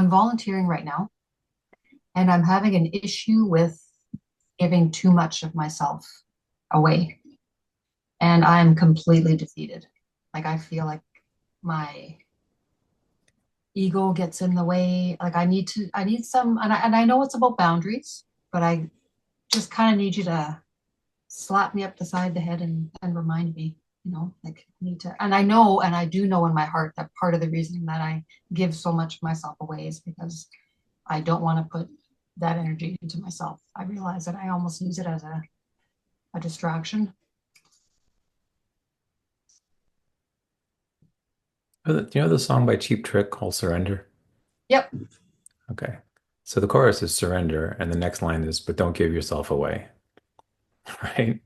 I'm volunteering right now, and I'm having an issue with giving too much of myself away. And I'm completely defeated. Like I feel like my ego gets in the way. Like I need some, and I know it's about boundaries, but I just kind of need you to slap me up the side of the head and remind me, like I need to, and I know, and I do know in my heart that part of the reason that I give so much of myself away is because I don't want to put that energy into myself. I realize that I almost use it as a distraction. Do you know the song by Cheap Trick called Surrender? Yep. Okay. So the chorus is surrender, and the next line is, but don't give yourself away, right?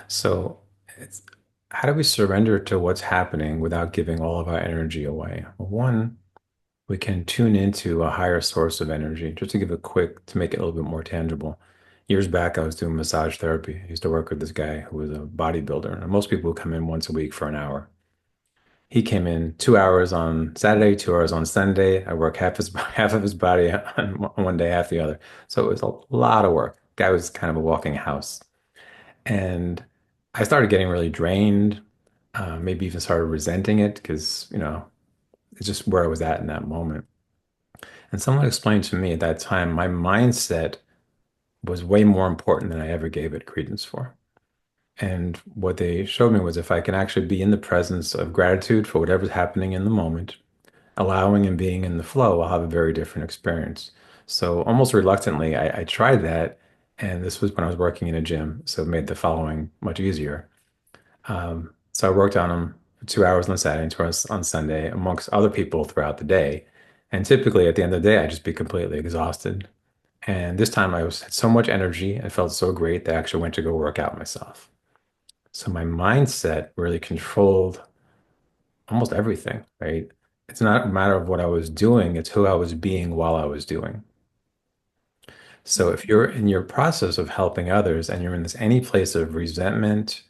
So it's how do we surrender to what's happening without giving all of our energy away? Well, one, we can tune into a higher source of energy. Just to give a quick, to make it a little bit more tangible. Years back, I was doing massage therapy. I used to work with this guy who was a bodybuilder, and most people would come in once a week for an hour. He came in 2 hours on Saturday, 2 hours on Sunday. I work half his half of his body on one day, half the other. So it was a lot of work. Guy was kind of a walking house. And I started getting really drained, maybe even started resenting it because, it's just where I was at in that moment. And someone explained to me at that time, my mindset was way more important than I ever gave it credence for. And what they showed me was if I can actually be in the presence of gratitude for whatever's happening in the moment, allowing and being in the flow, I'll have a very different experience. So almost reluctantly, I tried that. And this was when I was working in a gym. So it made the following much easier. So I worked on them for 2 hours on Saturday and 2 hours on Sunday amongst other people throughout the day. And typically at the end of the day, I'd just be completely exhausted. And this time had so much energy. I felt so great that I actually went to go work out myself. So my mindset really controlled almost everything, right? It's not a matter of what I was doing, it's who I was being while I was doing. So if you're in your process of helping others and you're in this any place of resentment,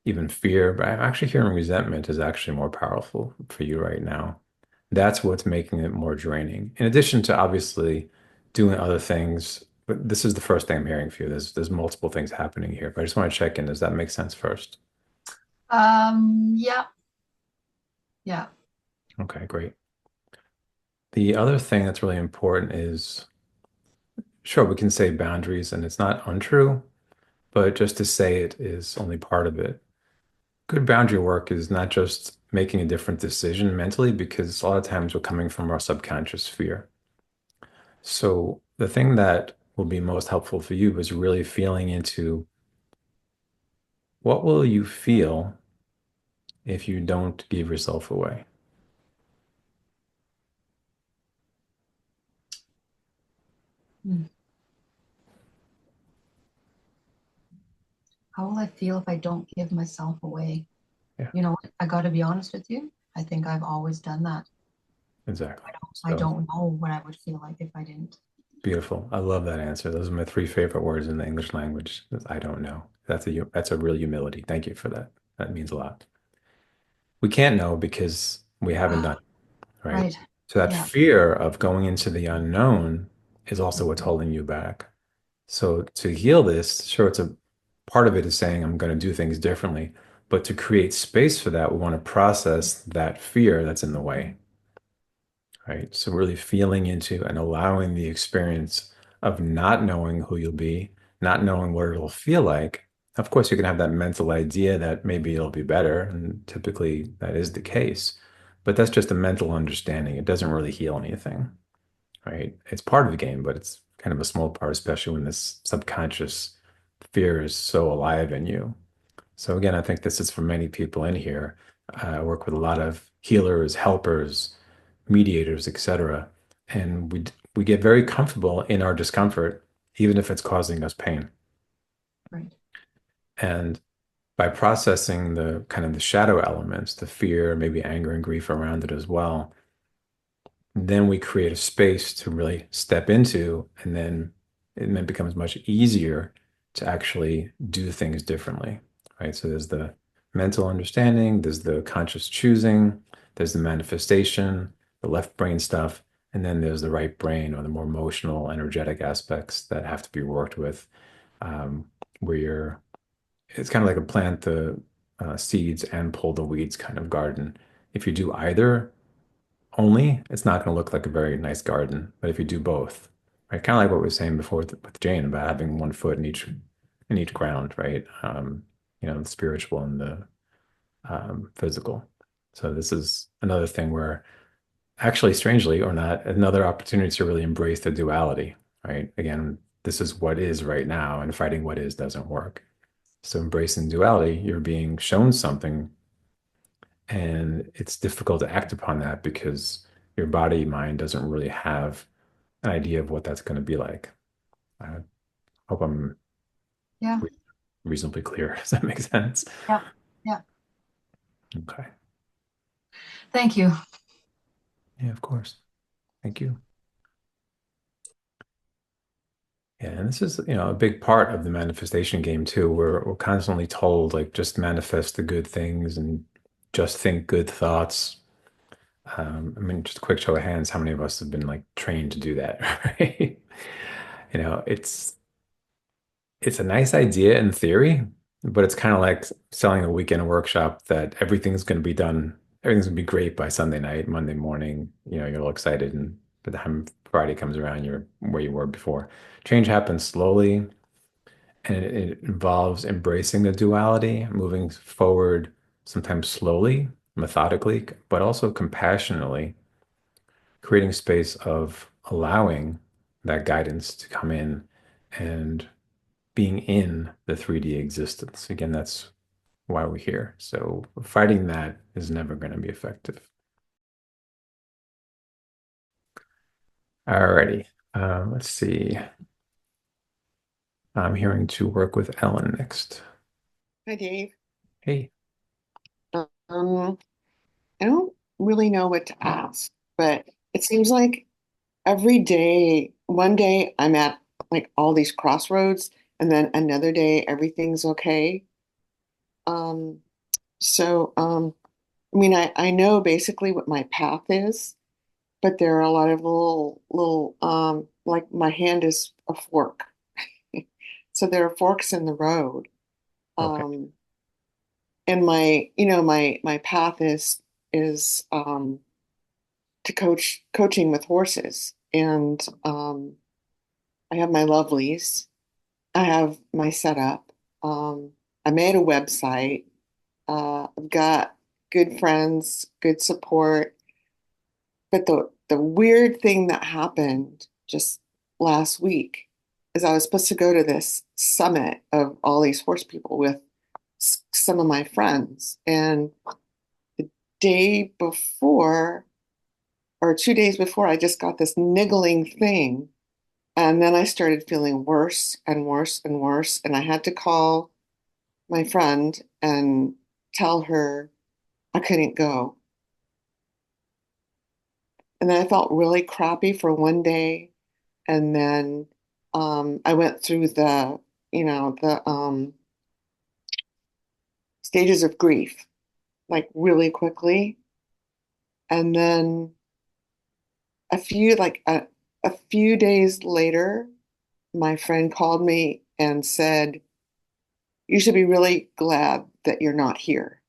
even fear, but I'm actually hearing resentment is actually more powerful for you right now. That's what's making it more draining. In addition to obviously doing other things, but this is the first thing I'm hearing for you. There's multiple things happening here, but I just want to check in. Does that make sense first? Yeah, yeah. Okay, great. The other thing that's really important is, sure, we can say boundaries, and it's not untrue, but just to say it is only part of it. Good boundary work is not just making a different decision mentally, because a lot of times we're coming from our subconscious fear. So the thing that will be most helpful for you is really feeling into what will you feel if you don't give yourself away? Hmm. How will I feel if I don't give myself away? Yeah, You know what? I got to be honest with you. I think I've always done that. exactly. I So don't know what I would feel like if I didn't. beautiful. I love that answer. Those are my three favorite words in the English language. I don't know. That's a real humility. Thank you for that. That means a lot. We can't know because we haven't done it, right? Right. So that Yeah. fear of going into the unknown is also what's holding you back. So to heal this, sure, it's a part of it is saying I'm going to do things differently, but to create space for that, we want to process that fear that's in the way, right? So really feeling into and allowing the experience of not knowing who you'll be, not knowing what it'll feel like. Of course, you can have that mental idea that maybe it'll be better, and typically that is the case, but that's just a mental understanding. It doesn't really heal anything, right? It's part of the game, but it's kind of a small part, especially when this subconscious fear is so alive in you. So again, I think this is for many people in here. I work with a lot of healers, helpers, mediators, etc. And we get very comfortable in our discomfort, even if it's causing us pain. Right. And by processing the kind of the shadow elements, the fear, maybe anger and grief around it as well, then we create a space to really step into, and then it becomes much easier to actually do things differently, right? So there's the mental understanding, there's the conscious choosing, there's the manifestation, the left brain stuff, And then there's the right brain or the more emotional, energetic aspects that have to be worked with, um, where it's kind of like a plant the seeds and pull the weeds kind of garden. If you do either only, it's not going to look like a very nice garden. But if you do both, right, kind of like what we were saying before with Jane about having one foot in each ground, right? The spiritual and the physical. So this is another thing where actually, strangely or not, another opportunity to really embrace the duality, right? Again, this is what is right now, and fighting what is doesn't work. So embracing duality, you're being shown something, and it's difficult to act upon that because your body mind doesn't really have an idea of what that's going to be like. I hope I'm Yeah. re- reasonably clear. Does that make sense? Yeah. Yeah. Okay. Thank you. Yeah, of course. Thank you. Yeah, and this is, a big part of the manifestation game too. We're constantly told like just manifest the good things and just think good thoughts. I mean, just a quick show of hands, how many of us have been like trained to do that, right? You know, it's a nice idea in theory, but it's kind of like selling a weekend workshop that everything's gonna be great by Sunday night, Monday morning, you're all excited, and by the time Friday comes around, you're where you were before. Change happens slowly, and it involves embracing the duality, moving forward, sometimes slowly, methodically, but also compassionately, creating space of allowing that guidance to come in and being in the 3D existence. Again, that's why we're here. So fighting that is never going to be effective. Alrighty. Let's see. I'm hearing to work with Ellen next. Hi, Dave. Hey. Um, I don't really know what to ask, but it seems like every day, one day I'm at like all these crossroads, and then another day everything's okay. Um, so I mean, I know basically what my path is, but there are a lot of little like my hand is a fork. So there are forks in the road. Okay. Um, and my path is to coaching with horses. And I have my lovelies. I have my setup. I made a website. I've got good friends, good support. But the weird thing that happened just last week is I was supposed to go to this summit of all these horse people with some of my friends. And the day before, or 2 days before, I just got this niggling thing. And then I started feeling worse and worse and worse. And I had to call my friend and tell her I couldn't go. And then I felt really crappy for one day. And then I went through the stages of grief, like really quickly. And then a few days later, my friend called me and said, "You should be really glad that you're not here,"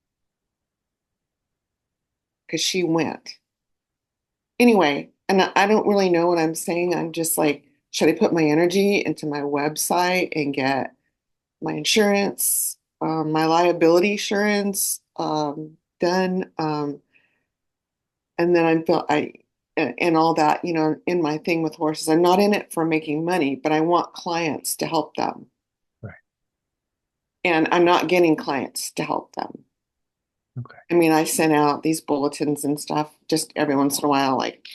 because she went. Anyway, and I don't really know what I'm saying. I'm just like, should I put my energy into my website and get my insurance, my liability insurance done? And then and all that, in my thing with horses. I'm not in it for making money, but I want clients to help them. Right. And I'm not getting clients to help them. Okay. I mean, I send out these bulletins and stuff just every once in a while, like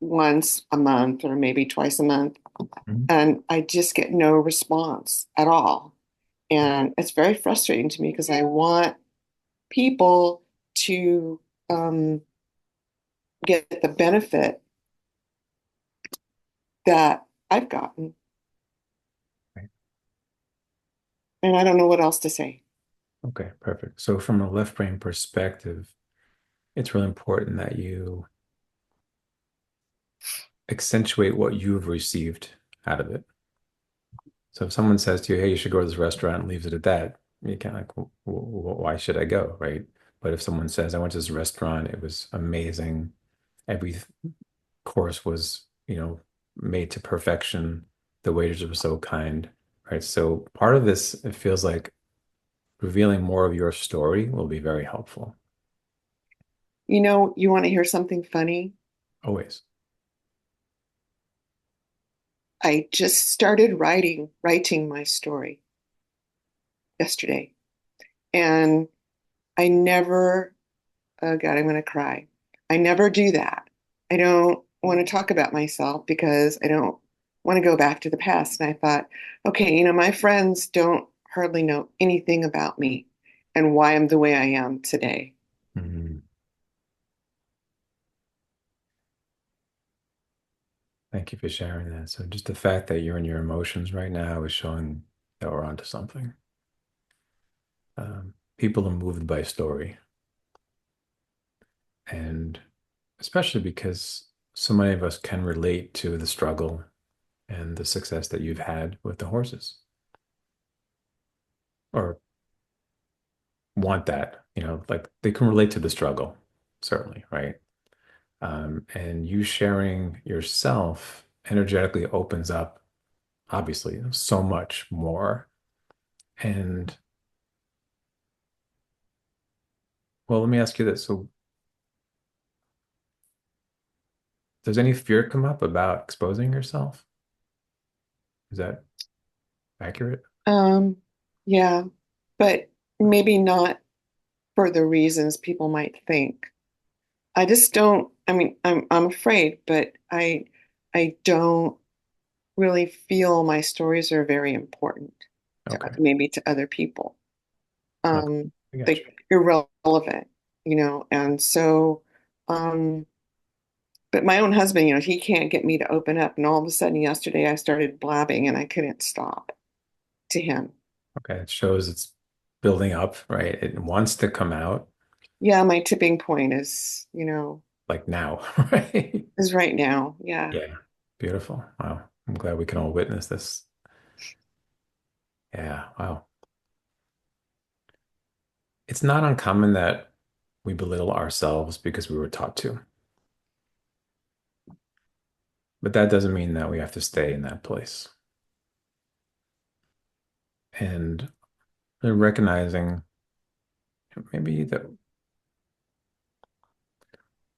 once a month or maybe twice a month. Mhm. And I just get no response at all. And it's very frustrating to me because I want people to um, get the benefit that I've gotten. Right. And I don't know what else to say. Okay, perfect. So from a left brain perspective, it's really important that you accentuate what you've received out of it. So if someone says to you, "Hey, you should go to this restaurant," and leaves it at that, you can't like, Why should I go?" Right? But if someone says, "I went to this restaurant, it was amazing. Every course was, made to perfection. The waiters were so kind," right? So part of this, it feels like revealing more of your story will be very helpful. You want to hear something funny? Always. I just started writing my story yesterday. And I never, oh God, I'm going to cry. I never do that. I don't want to talk about myself because I don't want to go back to the past. And I thought, okay, my friends don't hardly know anything about me and why I'm the way I am today. Mhm. Thank you for sharing that. So just the fact that you're in your emotions right now is showing that we're onto something. People are moved by story, and especially because so many of us can relate to the struggle and the success that you've had with the horses, or want that, like they can relate to the struggle, certainly, right? And you sharing yourself energetically opens up, obviously, so much more. And well, let me ask you this. So, does any fear come up about exposing yourself? Is that accurate? Um, yeah, but maybe not for the reasons people might think. I just don't, I mean, I'm afraid, but I don't really feel my stories are very important to Okay. maybe to other people. Okay. Um, I got they're you. irrelevant, and so, but my own husband, he can't get me to open up, and all of a sudden yesterday I started blabbing and I couldn't stop to him. Okay. It shows it's building up, right? It wants to come out Yeah, my tipping point is, like now, right? is right now. Yeah. Yeah. Beautiful. Wow. I'm glad we can all witness this. Yeah. Wow. It's not uncommon that we belittle ourselves because we were taught to, but that doesn't mean that we have to stay in that place. And recognizing maybe that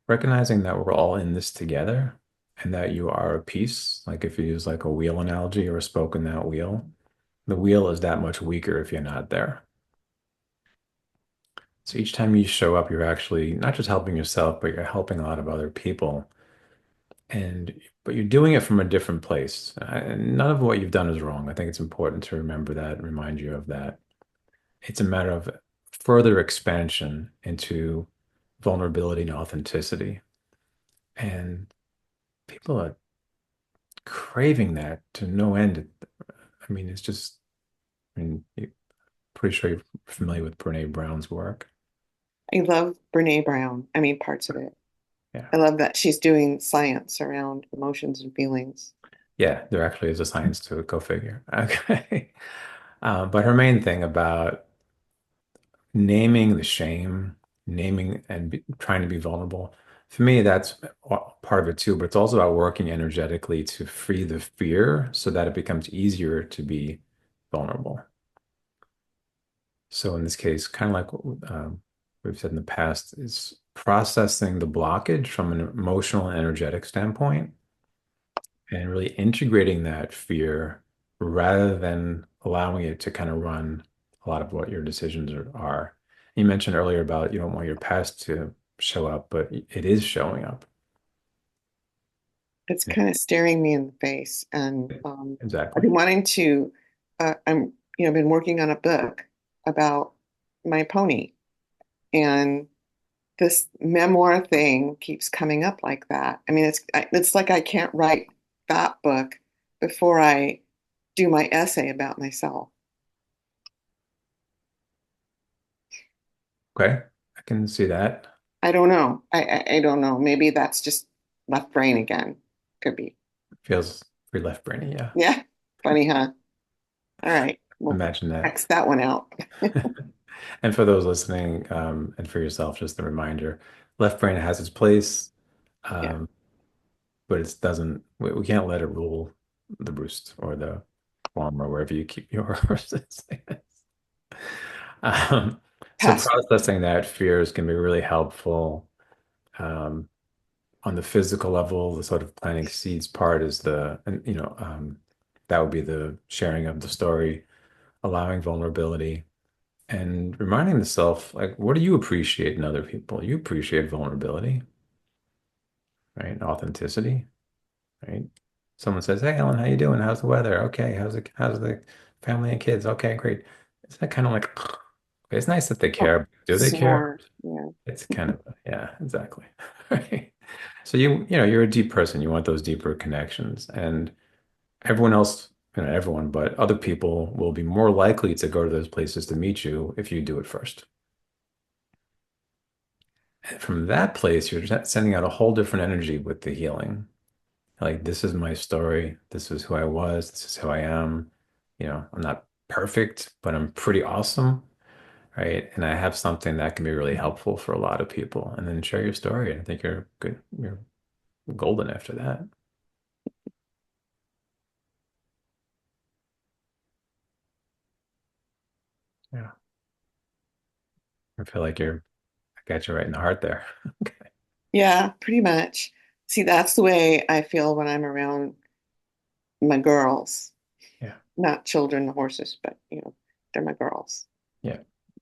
recognizing that we're all in this together and that you are a piece, like if you use like a wheel analogy or a spoken out wheel, the wheel is that much weaker if you're not there. So each time you show up, you're actually not just helping yourself, but you're helping a lot of other people. And but you're doing it from a different place. And none of what you've done is wrong. I think it's important to remember that and remind you of that. It's a matter of further expansion into vulnerability and authenticity. And people are craving that to no end. I mean, it's just, you're pretty sure you're familiar with Brene Brown's work. I love Brene Brown. I mean, parts of it. Yeah. I love that she's doing science around emotions and feelings. Yeah, there actually is a science to it. Go figure. Okay. But her main thing about naming the shame, naming and trying to be vulnerable, for me, that's part of it too. But it's also about working energetically to free the fear so that it becomes easier to be vulnerable. So in this case, kind of like what we've said in the past, is processing the blockage from an emotional and energetic standpoint and really integrating that fear rather than allowing it to kind of run a lot of what your decisions are. You mentioned earlier about you don't want your past to show up, but it is showing up. It's Yeah, kind of staring me in the face. And I've exactly. been wanting to, I've been working on a book about my pony. And this memoir thing keeps coming up like that. I mean, it's like I can't write that book before I do my essay about myself. Okay, I can see that. I don't know. I don't know. Maybe that's just left brain again. Could be. Feels pretty left brainy, yeah. Yeah. Funny, huh? All right. We'll Imagine that. X that one out. And for those listening, and for yourself, just a reminder, left brain has its place, Yeah. um, but it doesn't, we can't let it rule the roost or the farm or wherever you keep your horses. Um, so Pastor. processing that fears can be really helpful. Um, on the physical level, the sort of planting seeds part is and that would be the sharing of the story, allowing vulnerability, and reminding the self, like, what do you appreciate in other people? You appreciate vulnerability, right? Authenticity, right? Someone says, "Hey, Ellen, how you doing? How's the weather? Okay, how's the family and kids? Okay, great." It's that kind of like, it's nice that they Oh, care. Do they care? snore. Yeah. It's kind of, yeah, exactly. Right. So you're a deep person. You want those deeper connections, and everyone else, everyone, but other people will be more likely to go to those places to meet you if you do it first. And from that place, you're sending out a whole different energy with the healing. Like, this is my story. This is who I was. This is who I am. I'm not perfect, but I'm pretty awesome, right? And I have something that can be really helpful for a lot of people. And then share your story. And I think you're good. You're golden after that. Yeah. I feel like I got you right in the heart there. Okay. Yeah, pretty much. See, that's the way I feel when I'm around my girls. Yeah. Not children, horses, but they're my girls. Yeah.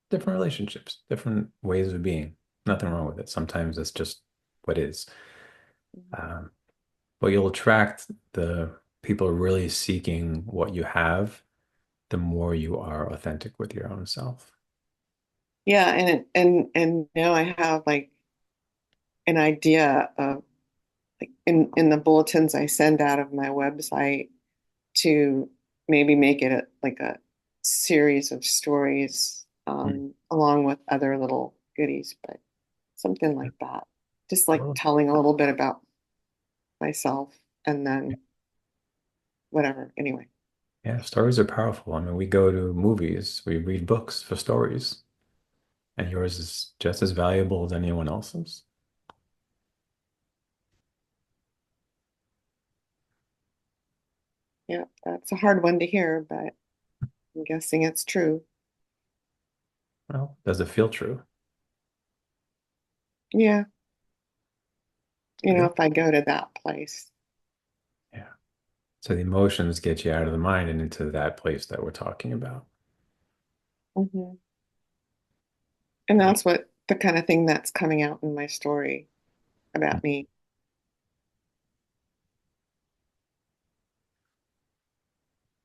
Different relationships, different ways of being. Nothing wrong with it. Sometimes it's just what is. Um, but you'll attract the people really seeking what you have, the more you are authentic with your own self. Yeah, and now I have like an idea of like in the bulletins I send out of my website to maybe make it like a series of stories Mm. along with other little goodies, but something like that. Just like Totally. telling a little bit about myself and then whatever. Anyway, Yeah, stories are powerful. I mean, we go to movies, we read books for stories, and yours is just as valuable as anyone else's. yeah, that's a hard one to hear, but I'm guessing it's true. Well, does it feel true? Yeah, Good. if I go to that place. Yeah. So the emotions get you out of the mind and into that place that we're talking about. Hmm. And Yeah. that's what the kind of thing that's coming out in my story about me.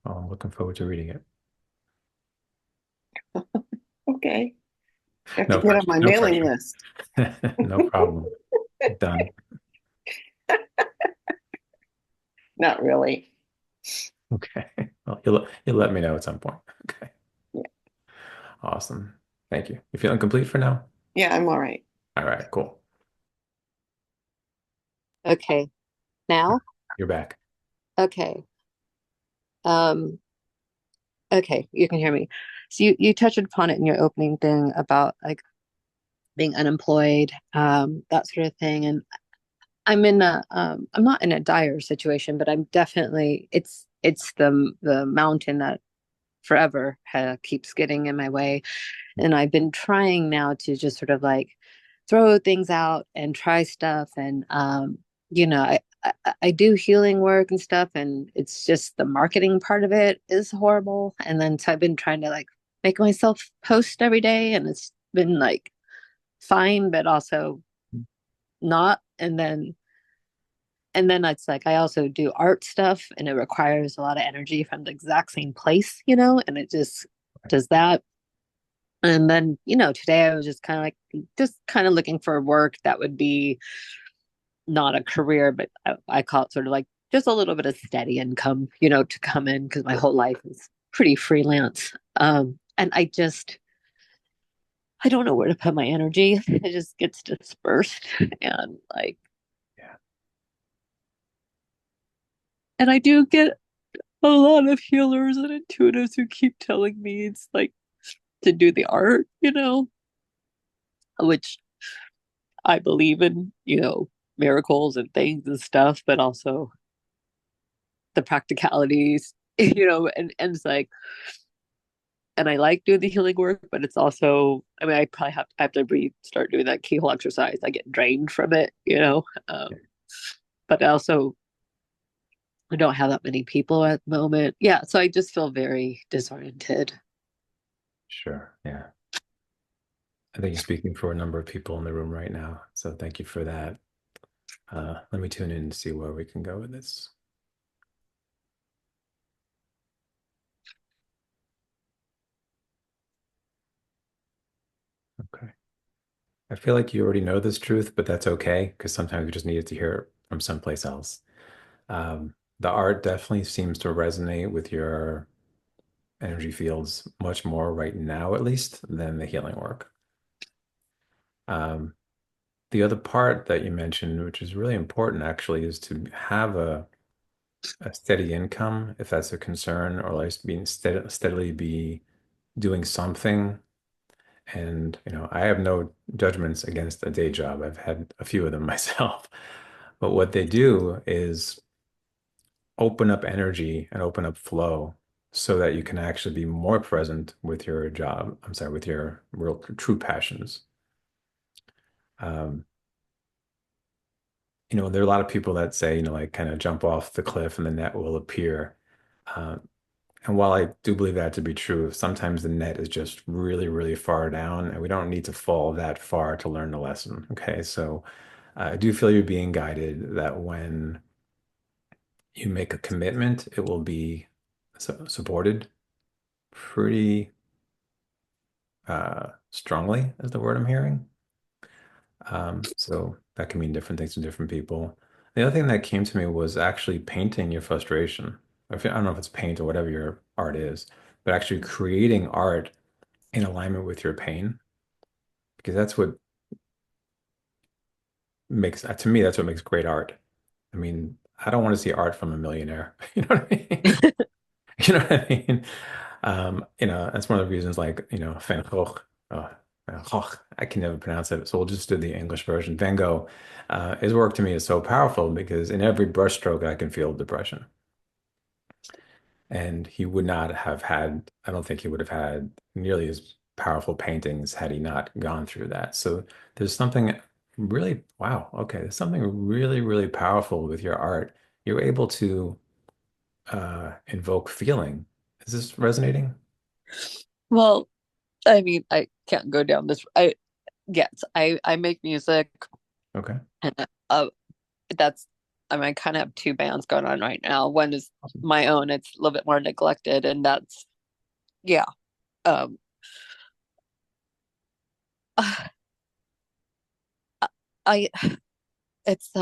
Well, I'm looking forward to reading it. Okay. I have to No get on pressure. my No mailing pressure. list. No problem. Done. Not really. Okay. Well, you'll let me know at some point. Okay. Yeah. Awesome. Thank you. You feeling complete for now? Yeah, I'm all right. All right, cool. Okay. Now? You're back. Okay. Um, okay, you can hear me. So you touched upon it in your opening thing about like being unemployed, that sort of thing. And I'm not in a dire situation, but I'm definitely it's the mountain that forever keeps getting in my way. And I've been trying now to just sort of like throw things out and try stuff. And I do healing work and stuff, and it's just the marketing part of it is horrible. And then so I've been trying to like make myself post every day, and it's been like fine, but also not. And then it's like I also do art stuff, and it requires a lot of energy from the exact same place, and it just does that. And then, today I was just kind of looking for work that would be not a career, but I call it sort of like just a little bit of steady income, to come in because my whole life is pretty freelance. And I don't know where to put my energy. It just gets dispersed and like Yeah. And I do get a lot of healers and intuitives who keep telling me it's like to do the art, which I believe in, miracles and things and stuff, but also the practicalities, and it's like, and I like doing the healing work, but it's also, I mean, I probably have to start doing that keyhole exercise. I get drained from it. But also I don't have that many people at the moment. Yeah, so I just feel very disoriented. Sure. Yeah. I think you're speaking for a number of people in the room right now. So thank you for that. Let me tune in and see where we can go with this. Okay. I feel like you already know this truth, but that's okay because sometimes we just needed to hear it from someplace else. The art definitely seems to resonate with your energy fields much more right now, at least, than the healing work. Um, the other part that you mentioned, which is really important actually, is to have a steady income, if that's a concern, or at least being steadily be doing something. And, I have no judgments against a day job. I've had a few of them myself. But what they do is open up energy and open up flow so that you can actually be more present with your job. I'm sorry, with your real true passions. Um, there are a lot of people that say, like kind of jump off the cliff and the net will appear. Uh, and while I do believe that to be true, sometimes the net is just really, really far down, and we don't need to fall that far to learn the lesson. Okay, so I do feel you're being guided that when you make a commitment, it will be supported pretty strongly, is the word I'm hearing. So that can mean different things to different people. The other thing that came to me was actually painting your frustration. I don't know if it's paint or whatever your art is, but actually creating art in alignment with your pain, because that's what makes, to me, that's what makes great art. I mean, I don't want to see art from a millionaire. You know what I mean? You know what I mean? That's one of the reasons, like, Van Gogh, Van Gogh, I can never pronounce it, so we'll just do the English version. Van Gogh, his work to me is so powerful because in every brushstroke I can feel depression. And he would not have had, I don't think he would have had nearly as powerful paintings had he not gone through that. So there's something really, wow, okay, there's something really, really powerful with your art. You're able to invoke feeling. Is this resonating? Well, I mean, I can't go down this. I make music, Okay. and that's. I mean, I kind of have two bands going on right now. One is my own; it's a little bit more neglected, and that's yeah. Um, I it's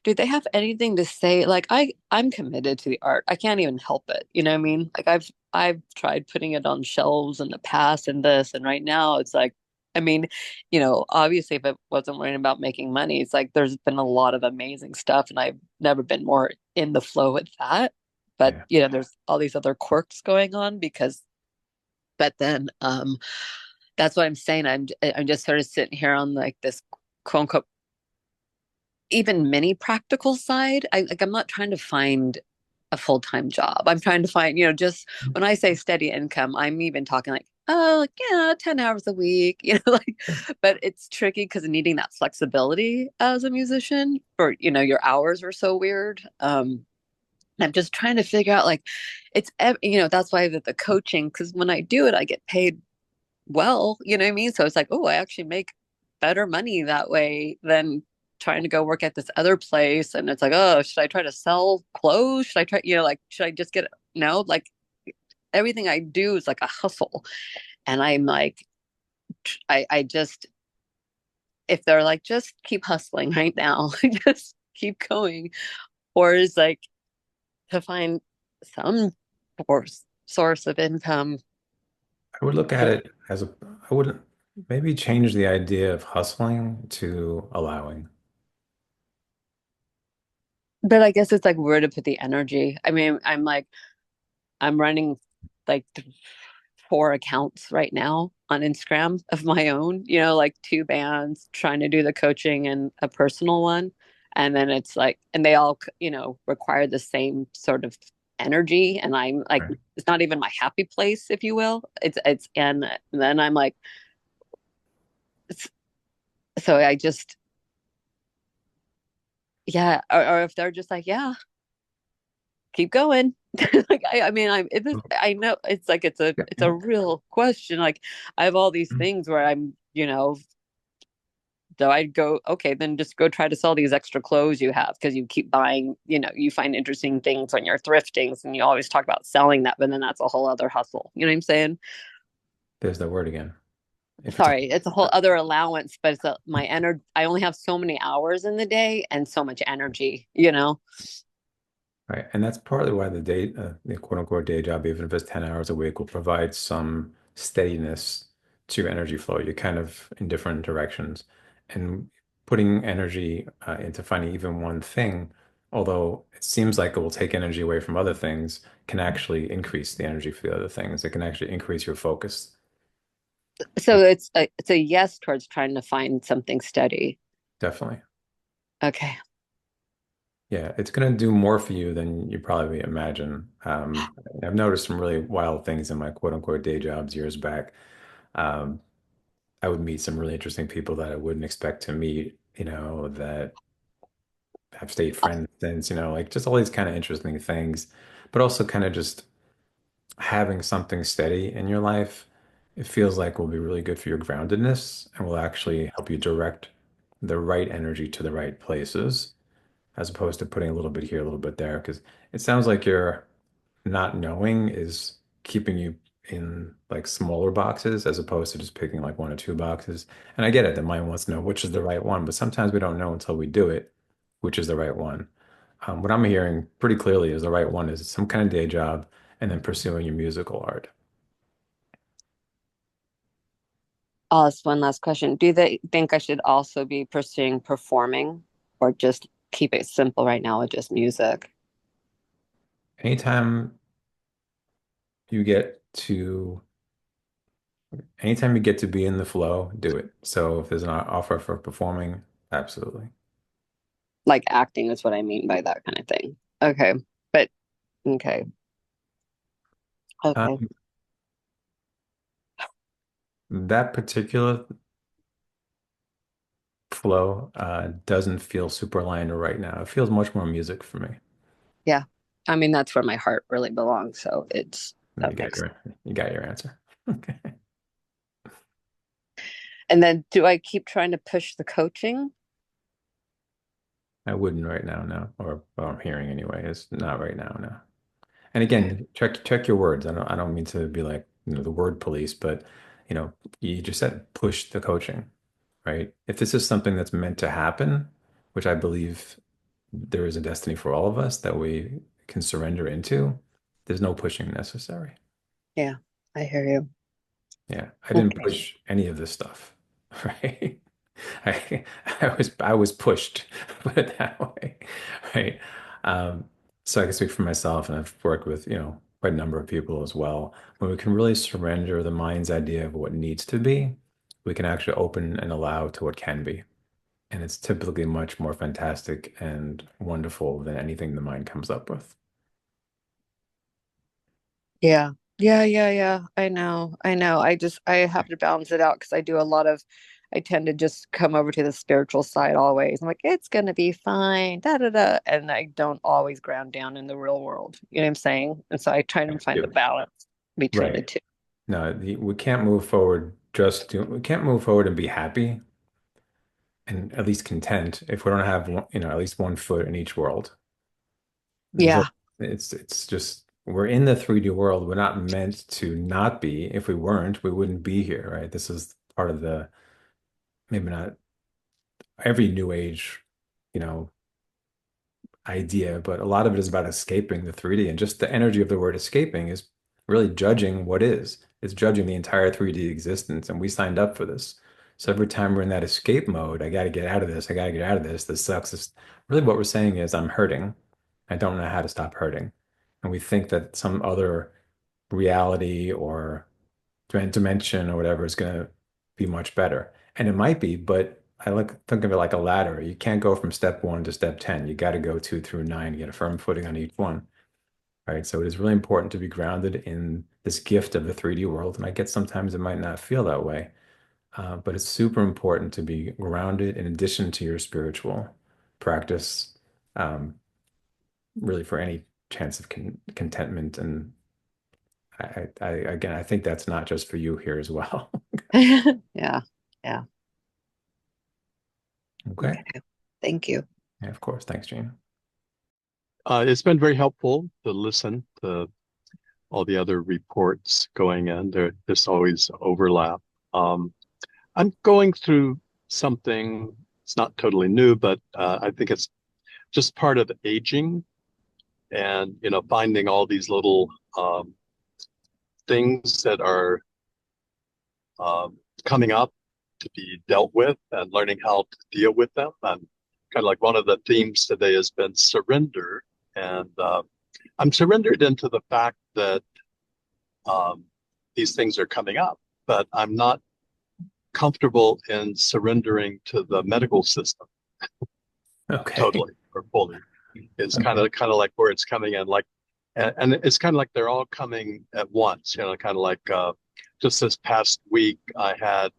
do they have anything to say? Like I'm committed to the art. I can't even help it. You know what I mean? Like I've tried putting it on shelves in the past and this, and right now it's like, I mean, obviously if it wasn't learning about making money, it's like there's been a lot of amazing stuff, and I've never been more in the flow with that. But Yeah. there's all these other quirks going on but then that's what I'm saying. I'm just sort of sitting here on like this quote unquote even mini practical side. I'm not trying to find a full-time job. I'm trying to find, just when I say steady income, I'm even talking like, oh, like, yeah, 10 hours a week, like, but it's tricky because of needing that flexibility as a musician, or, your hours are so weird. I'm just trying to figure out like that's why the coaching, because when I do it, I get paid well, you know what I mean? So it's like, oh, I actually make better money that way than trying to go work at this other place. And it's like, oh, should I try to sell clothes? Should I try, like, should I just get, no, like everything I do is like a hustle. And I'm like, I just, if they're like, just keep hustling right now, just keep going. Or is like to find some source of income. I would look at it as I wouldn't maybe change the idea of hustling to allowing. but I guess it's like where to put the energy. I mean, I'm like, I'm running like 4 accounts right now on Instagram of my own, like two bands trying to do the coaching and a personal one. And then it's like, and they all, require the same sort of energy. And I'm like, Right. it's not even my happy place, if you will. And then I'm like, it's, so I just, yeah. Or if they're just like, yeah, keep going. Like I mean I know it's like Yeah. it's a real question. Like I have all these things where I'm, so I'd go, okay, then just go try to sell these extra clothes you have because you keep buying, you find interesting things when you're thrifting and you always talk about selling that, but then that's a whole other hustle. You know what I'm saying? There's the word again. If it's a Sorry, it's a whole other allowance, but my energy. I only have so many hours in the day and so much energy. right, and that's partly why the quote unquote day job, even if it's 10 hours a week, will provide some steadiness to your energy flow. You're kind of in different directions, and putting energy into finding even one thing, although it seems like it will take energy away from other things, can actually increase the energy for the other things. It can actually increase your focus. So it's a yes towards trying to find something steady. Definitely. Okay. Yeah, it's going to do more for you than you probably imagine. I've noticed some really wild things in my quote unquote day jobs years back. Um, I would meet some really interesting people that I wouldn't expect to meet, that have stayed friends since, like just all these kind of interesting things, but also kind of just having something steady in your life. It feels like will be really good for your groundedness and will actually help you direct the right energy to the right places, as opposed to putting a little bit here, a little bit there, because it sounds like your not knowing is keeping you in like smaller boxes as opposed to just picking like one or two boxes. And I get it, the mind wants to know which is the right one, but sometimes we don't know until we do it, which is the right one. What I'm hearing pretty clearly is the right one is some kind of day job and then pursuing your musical art. I'll ask one last question. Do they think I should also be pursuing performing or just keep it simple right now with just music? Anytime you get to anytime you get to be in the flow, do it. So if there's an offer for performing, absolutely. Like acting is what I mean by that kind of thing. Okay. But okay. Okay. Um, that particular flow doesn't feel super aligned right now. It feels much more music for me. Yeah. I mean, that's where my heart really belongs. So You that got makes. your answer. Okay. And then do I keep trying to push the coaching? I wouldn't right now, no. Or what I'm hearing anyway is not right now, no. And again, check your words. I don't mean to be like, the word police, but you just said push the coaching, right? If this is something that's meant to happen, which I believe there is a destiny for all of us that we can surrender into, there's no pushing necessary. Yeah, I hear you. Yeah, I didn't Okay. push any of this stuff, right? I I was pushed, put it that way, right? Um, so I can speak for myself, and I've worked with, quite a number of people as well. When we can really surrender the mind's idea of what needs to be, we can actually open and allow to what can be. And it's typically much more fantastic and wonderful than anything the mind comes up with. Yeah. Yeah, yeah, yeah. I know. I know. I have to balance it out because I tend to just come over to the spiritual side always. I'm like, it's gonna be fine, da da da. And I don't always ground down in the real world. You know what I'm saying? And so I try to find the Yep. balance between the Right. two. No, we can't move forward and be happy and at least content if we don't have one, at least one foot in each world. There's a, Yeah. it's just we're in the 3D world. We're not meant to not be. If we weren't, we wouldn't be here, right? This is part of the maybe not every new age, you know, idea, but a lot of it is about escaping the 3D and just the energy of the word escaping is really judging what is. It's judging the entire 3D existence, and we signed up for this. So every time we're in that escape mode, I got to get out of this. I got to get out of this. This sucks. Really what we're saying is I'm hurting. I don't know how to stop hurting. And we think that some other reality or dimension or whatever is going to be much better. And it might be, but think of it like a ladder. You can't go from step one to step 10. You got to go two through nine to get a firm footing on each one. Right. So it is really important to be grounded in this gift of the 3D world. And I get sometimes it might not feel that way, but it's super important to be grounded in addition to your spiritual practice, um, really for any chance of contentment. And again, I think that's not just for you here as well. Yeah. Yeah. Okay. Okay. Thank you. Yeah, of course. Thanks, Gene. It's been very helpful to listen to all the other reports going in. There's always overlap. I'm going through something, it's not totally new, but I think it's just part of aging and, finding all these little things that are coming up to be dealt with and learning how to deal with them. And kind of like one of the themes today has been surrender. And I'm surrendered into the fact that these things are coming up, but I'm not comfortable in surrendering to the medical system Okay. totally or fully. It's Okay. kind of like where it's coming in, like, and it's kind of like they're all coming at once. Kind of like just this past week, I had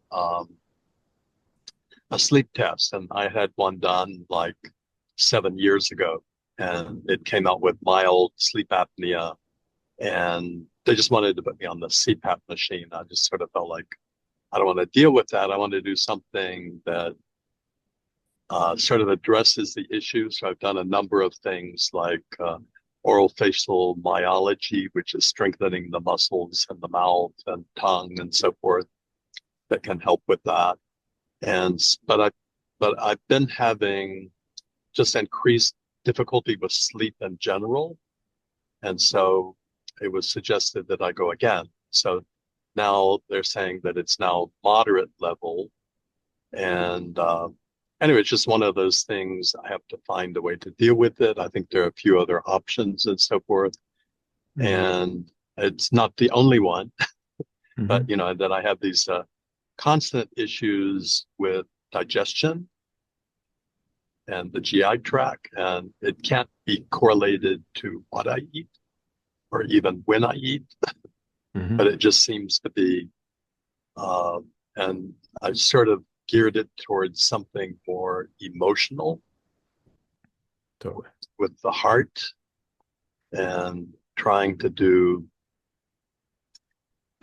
a sleep test, and I had one done like 7 years ago, and it came out with mild sleep apnea, and they just wanted to put me on the CPAP machine. I just sort of felt like I don't want to deal with that. I want to do something that sort of addresses the issue. So I've done a number of things like oral facial myology, which is strengthening the muscles in the mouth and tongue and so forth, that can help with that. And but I've been having just increased difficulty with sleep in general, and so it was suggested that I go again. So now they're saying that it's now moderate level, and anyway, it's just one of those things. I have to find a way to deal with it. I think there are a few other options and so forth, and it's not the only one. But that I have these constant issues with digestion and the GI tract, and it can't be correlated to what I eat or even when I eat, but it just seems to be, and I sort of geared it towards something more emotional with the heart, and trying to do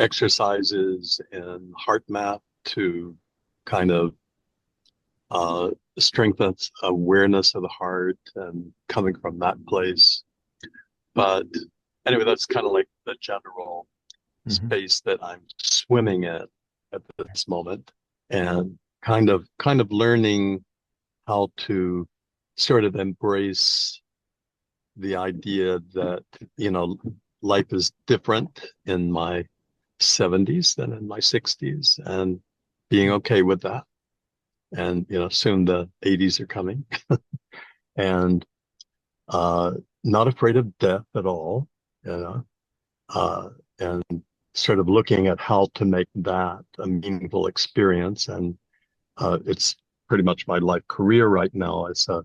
exercises in heart math to kind of strengthen awareness of the heart and coming from that place. But anyway, that's kind of like the general space that I'm swimming in at this moment, and kind of learning how to sort of embrace the idea that, life is different in my 70s than in my 60s, and being okay with that. And, soon the 80s are coming, and not afraid of death at all, and sort of looking at how to make that a meaningful experience. And it's pretty much my life career right now as a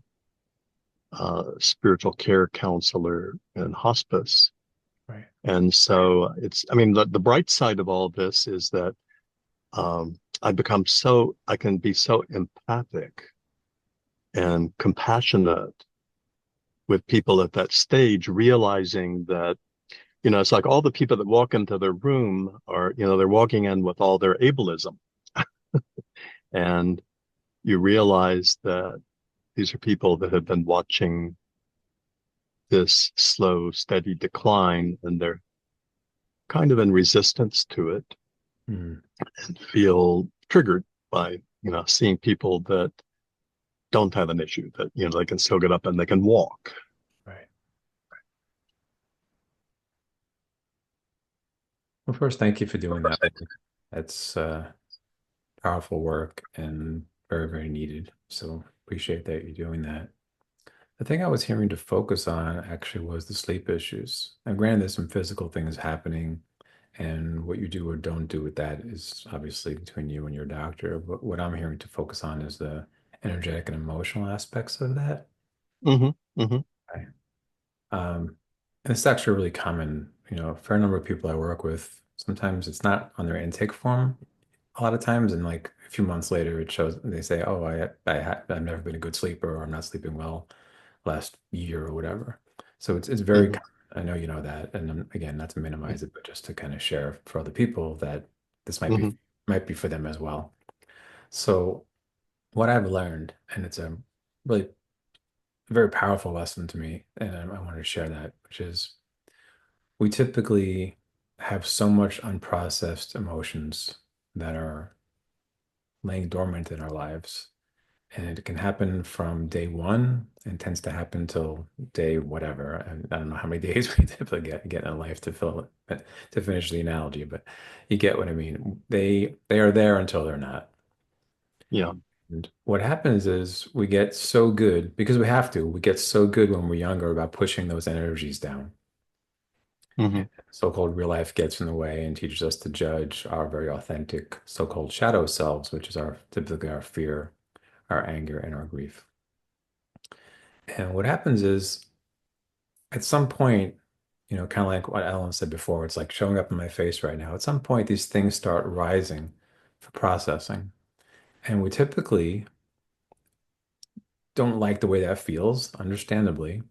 spiritual care counselor in hospice. Right. And so the bright side of all this is that I can be so empathic and compassionate with people at that stage, realizing that, it's like all the people that walk into their room are, they're walking in with all their ableism. And you realize that these are people that have been watching this slow, steady decline, and they're kind of in resistance to it, and feel triggered by, seeing people that don't have an issue, that, they can still get up and they can walk. Right. Well, first, thank you for doing that. That's powerful work and very, very needed. So appreciate that you're doing that. The thing I was hearing to focus on actually was the sleep issues. And granted, there's some physical things happening, and what you do or don't do with that is obviously between you and your doctor. But what I'm hearing to focus on is the energetic and emotional aspects of that. Hmm. Hmm. Right. And it's actually really common. A fair number of people I work with, sometimes it's not on their intake form a lot of times, and like a few months later, it shows. They say, "Oh, I've never been a good sleeper, or I'm not sleeping well last year or whatever." So it's very Hmm. common. I know you know that, and again, not to minimize it, but just to kind of share for other people that this Hmm. might be for them as well. So what I've learned, and it's a really very powerful lesson to me, and I wanted to share that, which is we typically have so much unprocessed emotions that are laying dormant in our lives. And it can happen from day one and tends to happen till day whatever. And I don't know how many days we typically get in life to fill it, to finish the analogy, but you get what I mean. They are there until they're not. Yeah. And what happens is we get so good because we have to. We get so good when we're younger about pushing those energies down. Hmm. And so-called real life gets in the way and teaches us to judge our very authentic so-called shadow selves, which is our typically our fear, our anger, and our grief. And what happens is at some point, kind of like what Ellen said before, it's like showing up in my face right now. At some point, these things start rising for processing. And we typically don't like the way that feels, understandably.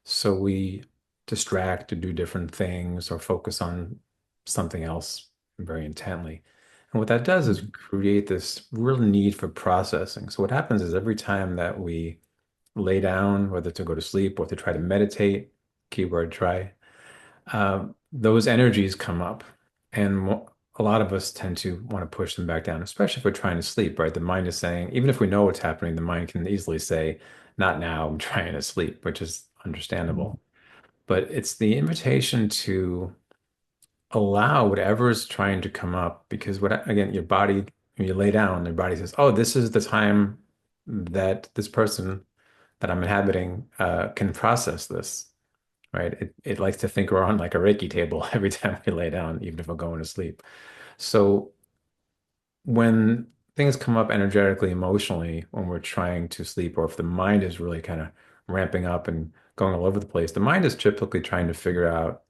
So we distract to do different things or focus on something else very intently. And what that does is create this real need for processing. So what happens is every time that we lay down, whether to go to sleep or to try to meditate, keyword try, those energies come up. And a lot of us tend to want to push them back down, especially if we're trying to sleep, right? The mind is saying, even if we know what's happening, the mind can easily say, not now, I'm trying to sleep, which is understandable. But it's the invitation to allow whatever is trying to come up, because again, your body, when you lay down, your body says, oh, this is the time that this person that I'm inhabiting can process this, right? It likes to think we're on like a Reiki table every time we lay down, even if we're going to sleep. So when things come up energetically, emotionally, when we're trying to sleep, or if the mind is really kind of ramping up and going all over the place, the mind is typically trying to figure out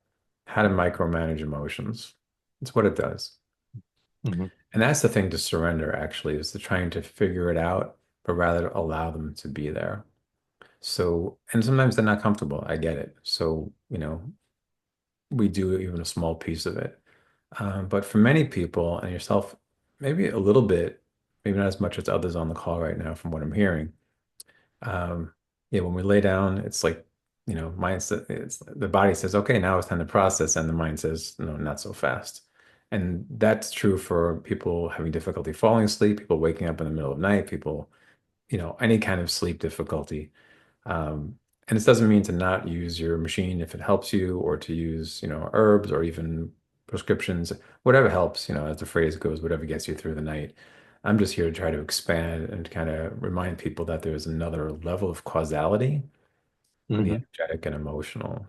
how to micromanage emotions. It's what it does. Hmm. And that's the thing to surrender, actually, is to trying to figure it out, but rather allow them to be there. So, and sometimes they're not comfortable. I get it. So, we do even a small piece of it. But for many people, and yourself, maybe a little bit, maybe not as much as others on the call right now, from what I'm hearing. Um, yeah, when we lay down, it's like, it's the body says, okay, now it's time to process, and the mind says, no, not so fast. And that's true for people having difficulty falling asleep, people waking up in the middle of the night, people, any kind of sleep difficulty. And this doesn't mean to not use your machine if it helps you, or to use, herbs or even prescriptions, whatever helps, as the phrase goes, whatever gets you through the night. I'm just here to try to expand and kind of remind people that there's another level of causality in the Hmm. energetic and emotional.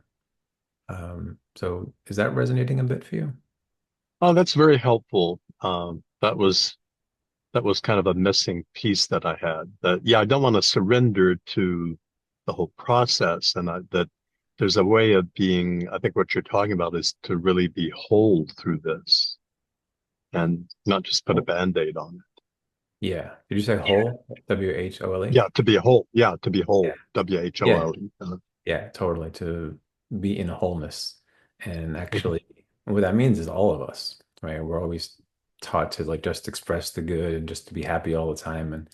So is that resonating a bit for you? Oh, that's very helpful. That was kind of a missing piece that I had. That yeah, I don't want to surrender to the whole process, and that there's a way of being. I think what you're talking about is to really be whole through this, and not just put a Oh, band-aid on it. yeah. Did you say whole? WHOLE? Yeah, to be whole. Yeah, to be Yeah. whole. W-H-O-L-E. Yeah. Yeah, totally. To be in wholeness. And Mhm. actually, what that means is all of us, right? We're always taught to like just express the good and just to be happy all the time. And,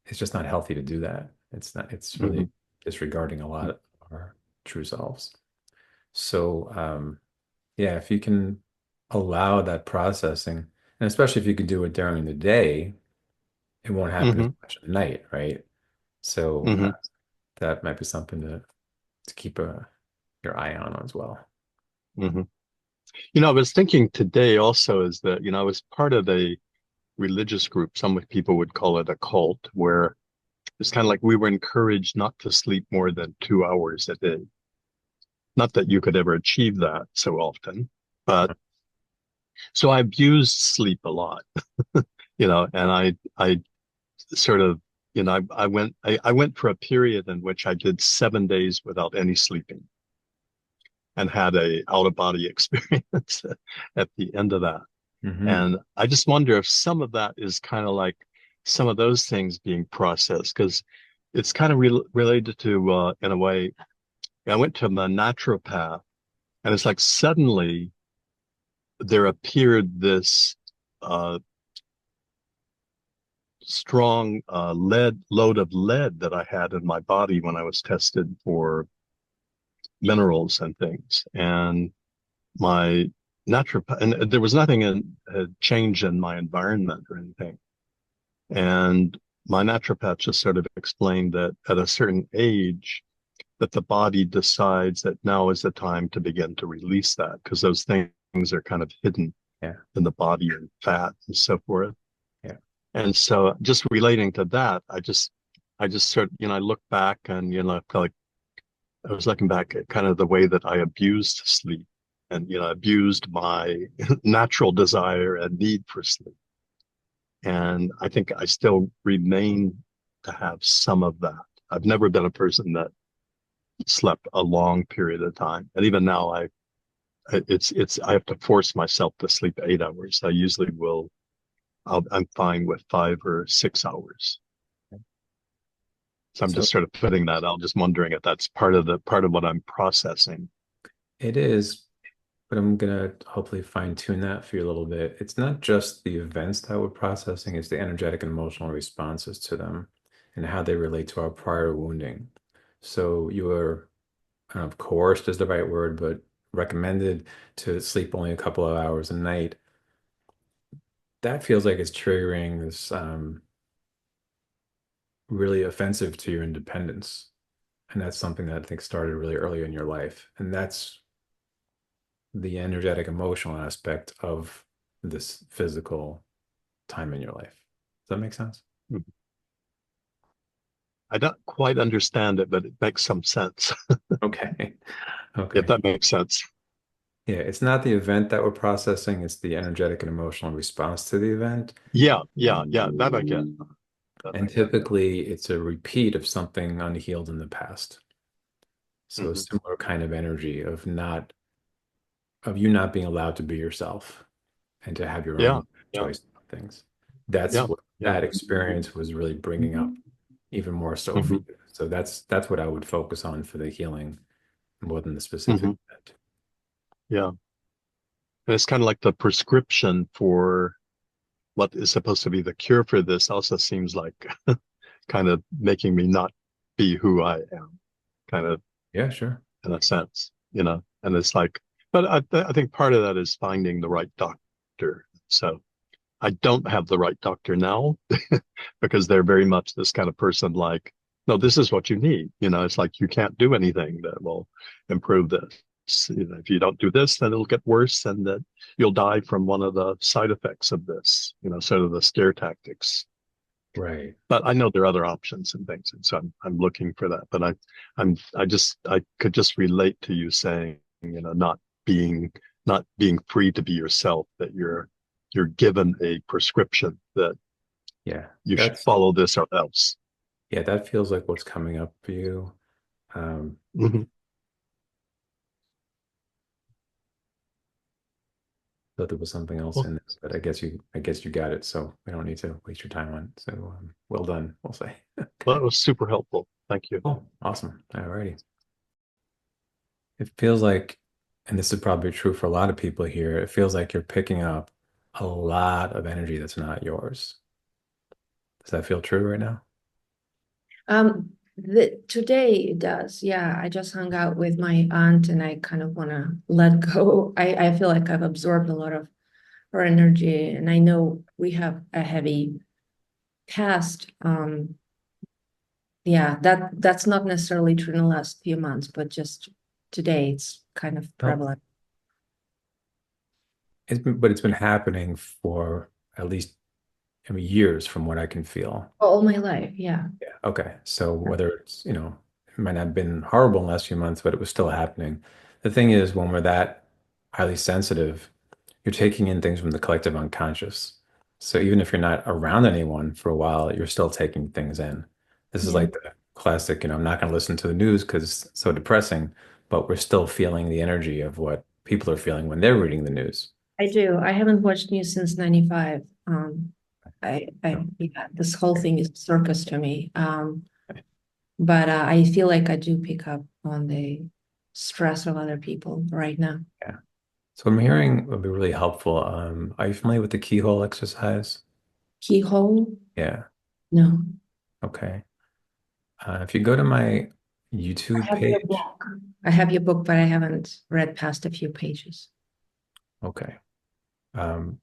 it's just not healthy to do that. It's really Mhm. disregarding a lot of our true selves. So, yeah, if you can allow that processing, and especially if you can do it during the day, it won't happen as Mhm. much at night, right? So, Mhm. that might be something to keep your eye on as well. Mhm. I was thinking today also is that, I was part of a religious group. Some people would call it a cult, where it's kind of like we were encouraged not to sleep more than 2 hours a day. Not that you could ever achieve that so often, but so I've used sleep a lot, and I sort of, I went for a period in which I did 7 days without any sleeping and had a out of body experience at the end of that. Hmm. And I just wonder if some of that is kind of like some of those things being processed, because it's kind of related to, in a way, I went to a naturopath, and it's like suddenly there appeared this uh, strong load of lead that I had in my body when I was tested for minerals and things. And my naturopath, and there was nothing in change in my environment or anything. And my naturopath just sort of explained that at a certain age, that the body decides that now is the time to begin to release that, because those things are kind of hidden Yeah. in the body and fat and so forth. Yeah. And so just relating to that, I just sort of, I look back and, like I was looking back at kind of the way that I abused sleep and, abused my natural desire and need for sleep. And I think I still remain to have some of that. I've never been a person that slept a long period of time. And even now I have to force myself to sleep 8 hours. I usually will, I'm fine with 5 or 6 hours. So I'm So just sort of putting that out, just wondering if that's part of what I'm processing. it is, but I'm gonna hopefully fine tune that for you a little bit. It's not just the events that we're processing, it's the energetic and emotional responses to them and how they relate to our prior wounding. So you were, I don't know if coerced is the right word, but recommended to sleep only a couple of hours a night. That feels like it's triggering this really offensive to your independence. And that's something that I think started really early in your life. And that's the energetic emotional aspect of this physical time in your life. Does that make sense? I don't quite understand it, but it makes some sense, Okay. if Okay. that makes sense. Yeah, it's not the event that we're processing, it's the energetic and emotional response to the event. Yeah, yeah, yeah. That I get. That I And get. typically it's a repeat of something unhealed in the past. So a Hmm. similar kind of energy of you not being allowed to be yourself and to have your Yeah, own yeah, choice of things. That's yeah, what yeah. that experience was really bringing up even more so for Hmm. you. So that's what I would focus on for the healing more than the specific Hmm. event. Yeah. And it's kind of like the prescription for what is supposed to be the cure for this also seems like kind of making me not be who I am, kind of Yeah, sure. in a sense, and it's like, but I think part of that is finding the right doctor. So I don't have the right doctor now because they're very much this kind of person like, no, this is what you need. It's like you can't do anything that will improve this. If you don't do this, then it'll get worse and that you'll die from one of the side effects of this, sort of the scare tactics. Right. But I know there are other options and things. And so I'm looking for that. But I could just relate to you saying, being, not being free to be yourself, that you're given a prescription that Yeah. you should That's follow this or else. yeah, that feels like what's coming up for you. Um, Hmm. thought there was something else Well, in this, but I guess you got it. So we don't need to waste your time on it. So well done, we'll say. well, that Okay. was super helpful. Thank you. Oh, awesome. All righty. It feels like, and this is probably true for a lot of people here, it feels like you're picking up a lot of energy that's not yours. Does that feel true right now? Today it does. Yeah, I just hung out with my aunt and I kind of want to let go. I feel like I've absorbed a lot of her energy and I know we have a heavy past. Yeah, that's not necessarily true in the last few months, but just today it's kind of No. prevalent. but it's been happening for at least, I mean, years from what I can feel. All my life. Yeah. Yeah. Okay. So whether it's, it might not have been horrible in the last few months, but it was still happening. The thing is, when we're that highly sensitive, you're taking in things from the collective unconscious. So even if you're not around anyone for a while, you're still taking things in. This is Yeah. like the classic, I'm not going to listen to the news because it's so depressing, but we're still feeling the energy of what people are feeling when they're reading the news. I do. I haven't watched news since 95. Yeah, this whole thing is circus to me. But I feel like I do pick up on the stress of other people right now. Yeah. So what I'm hearing would be really helpful. Are you familiar with the keyhole exercise? Keyhole? Yeah. No. Okay. If you go to my I YouTube have your page, book. I have your book, but I haven't read past a few pages. okay. Um,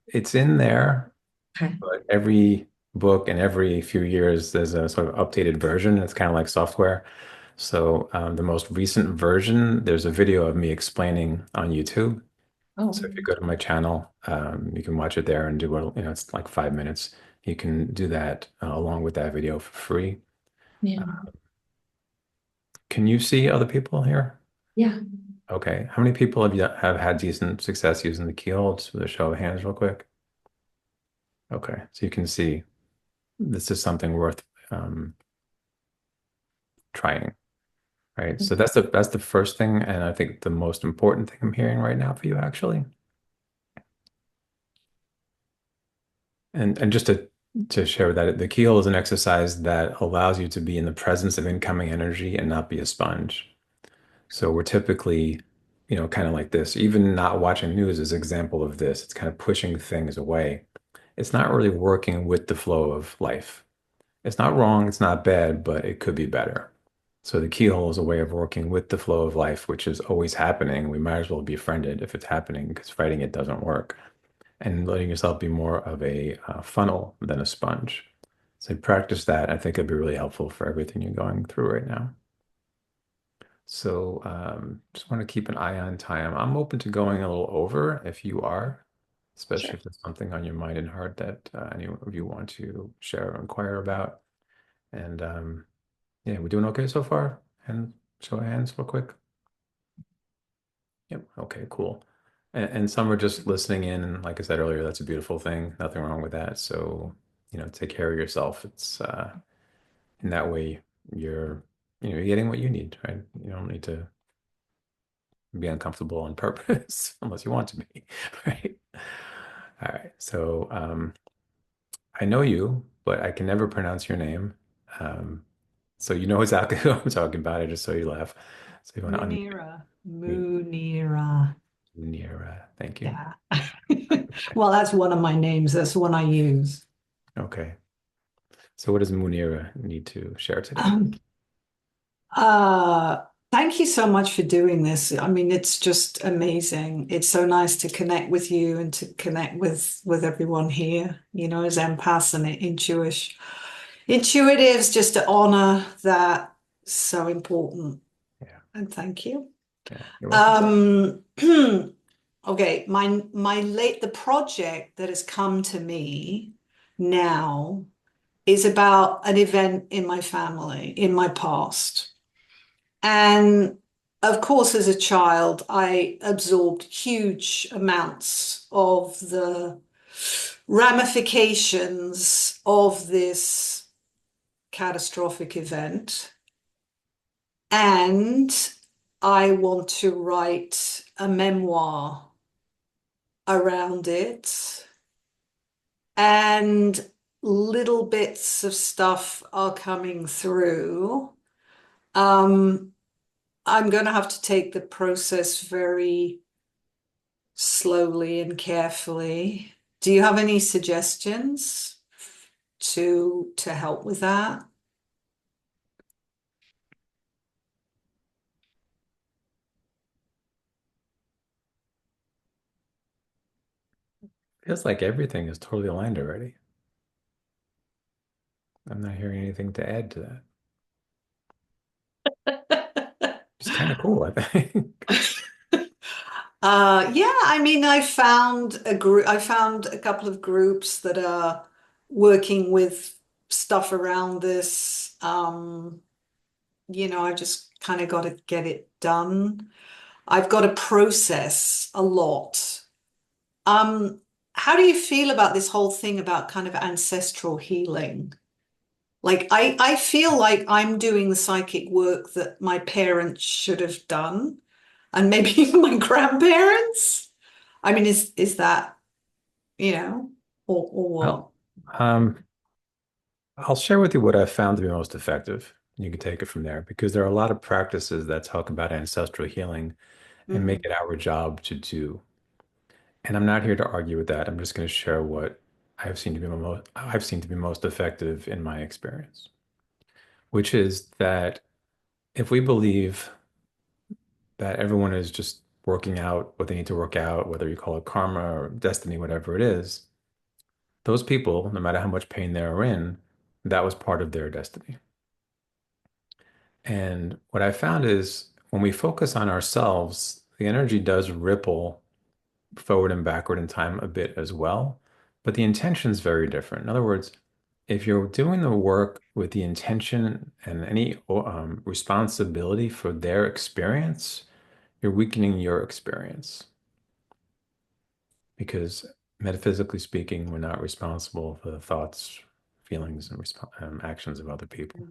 it's in there, Okay. but every book and every few years there's a sort of updated version. It's kind of like software. So the most recent version, there's a video of me explaining on YouTube. Oh, So if you go to my channel, you can watch it there and do what, it's like 5 minutes. You can do that along with that video for free. yeah. Can you see other people here? Yeah. Okay. How many people have had decent success using the keyhole? Just with a show of hands real quick. Okay. So you can see this is something worth trying, right? So that's the first thing, and I think the most important thing I'm hearing right now for you actually. And just to share that the keyhole is an exercise that allows you to be in the presence of incoming energy and not be a sponge. So we're typically, kind of like this. Even not watching news is an example of this. It's kind of pushing things away. It's not really working with the flow of life. It's not wrong, it's not bad, but it could be better. So the keyhole is a way of working with the flow of life, which is always happening. We might as well befriend it if it's happening because fighting it doesn't work. And letting yourself be more of a funnel than a sponge. So practice that. I think it'd be really helpful for everything you're going through right now. So just want to keep an eye on time. I'm open to going a little over if you are, especially Sure. if there's something on your mind and heart that any of you want to share or inquire about. And yeah, we're doing okay so far? And show of hands real quick. Yep. Okay, cool. And some are just listening in. And like I said earlier, that's a beautiful thing. Nothing wrong with that. So, take care of yourself. It's in that way you're getting what you need, right? You don't need to be uncomfortable on purpose unless you want to be, right? All right. So I know you, but I can never pronounce your name. Um, so you know exactly who I'm talking about. I just saw you laugh. So you want to unmute Munira. Munira. Nira. Thank you. Yeah. Well, that's one of my names. That's the one I use. Okay. So what does Munira need to share today? Um, Thank you so much for doing this. I mean, it's just amazing. It's so nice to connect with you and to connect with everyone here, as empaths and intuitives, just to honor that. So important. Yeah. And thank you. Yeah. You're welcome. Okay, the project that has come to me now is about an event in my family, in my past. And of course, as a child, I absorbed huge amounts of the ramifications of this catastrophic event. And I want to write a memoir around it. And little bits of stuff are coming through. I'm going to have to take the process very slowly and carefully. Do you have any suggestions to help with that? Feels like everything is totally aligned already. I'm not hearing anything to add to that. It's kind of cool, I think. Yeah, I mean, I found a couple of groups that are working with stuff around this. I just kind of got to get it done. I've got to process a lot. Um, how do you feel about this whole thing about kind of ancestral healing? Like, I feel like I'm doing the psychic work that my parents should have done, and maybe even my grandparents. I mean, is that, you know, or what? Well, um, I'll share with you what I've found to be most effective. You can take it from there because there are a lot of practices that talk about ancestral healing and make Hmm. it our job to do. And I'm not here to argue with that. I'm just going to share what I've seen to be most effective in my experience, which is that if we believe that everyone is just working out what they need to work out, whether you call it karma or destiny, whatever it is, those people, no matter how much pain they're in, that was part of their destiny. And what I found is when we focus on ourselves, the energy does ripple forward and backward in time a bit as well, but the intention is very different. In other words, if you're doing the work with the intention and any responsibility for their experience, you're weakening your experience because metaphysically speaking, we're not responsible for the thoughts, feelings, and actions of other people.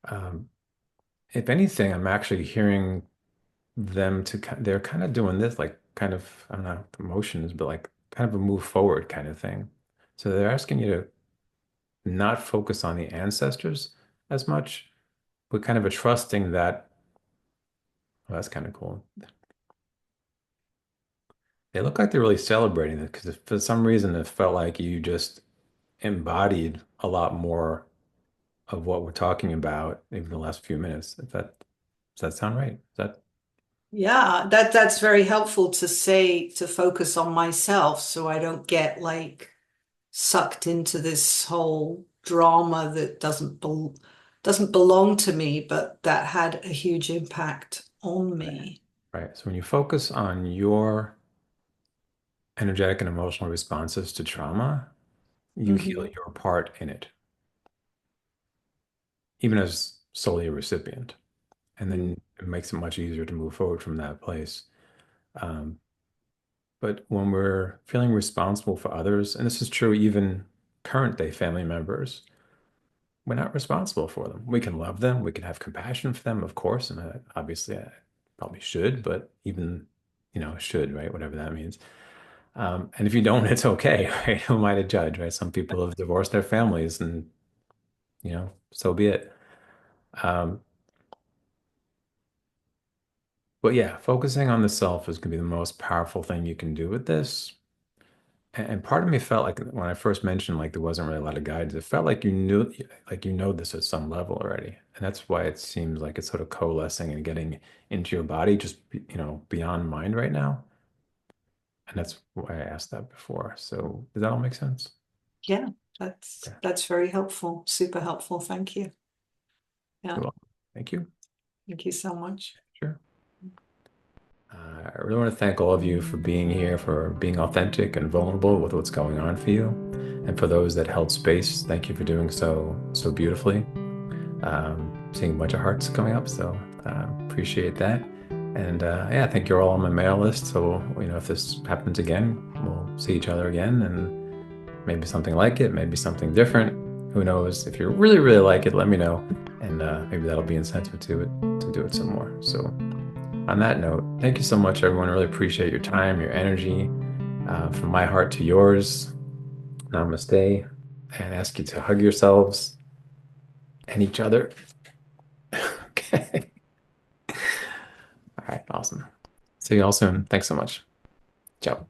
Um, if anything, I'm actually hearing them they're kind of doing this like kind of I don't know emotions, but like kind of a move forward kind of thing. So they're asking you to not focus on the ancestors as much, but kind of a trusting that oh, that's kind of cool. They look like they're really celebrating it because for some reason it felt like you just embodied a lot more of what we're talking about even the last few minutes. Does that sound right? Is that Yeah, that's very helpful to say, to focus on myself so I don't get like sucked into this whole drama that doesn't belong to me, but that had a huge impact on me. right? So when you focus on your energetic and emotional responses to trauma, you heal Hmm. your part in it, even as solely a recipient. And then it makes it much easier to move forward from that place. Um, but when we're feeling responsible for others, and this is true even current day family members, we're not responsible for them. We can love them, we can have compassion for them, of course, and obviously I probably should, but even, should, right? Whatever that means. And if you don't, it's okay, right? Who am I to judge, right? Some people have divorced their families and, so be it. Um, but yeah, focusing on the self is going to be the most powerful thing you can do with this. And part of me felt like when I first mentioned like there wasn't really a lot of guidance, it felt like you know this at some level already. And that's why it seems like it's sort of coalescing and getting into your body, just beyond mind right now. And that's why I asked that before. So does that all make sense? Yeah, that's Okay. that's very helpful, super helpful. Thank you. Yeah, You're welcome. Thank you. thank you so much. Sure. I really want to thank all of you for being here, for being authentic and vulnerable with what's going on for you. And for those that held space, thank you for doing so beautifully. Seeing a bunch of hearts coming up, so appreciate that. And yeah, I think you're all on my mail list. So, if this happens again, we'll see each other again and maybe something like it, maybe something different. Who knows? If you really, really like it, let me know. And maybe that'll be incentive to do it some more. So, on that note, thank you so much, everyone. I really appreciate your time, your energy. From my heart to yours, namaste. And ask you to hug yourselves and each other. Okay. All right. Awesome. See you all soon. Thanks so much. Ciao.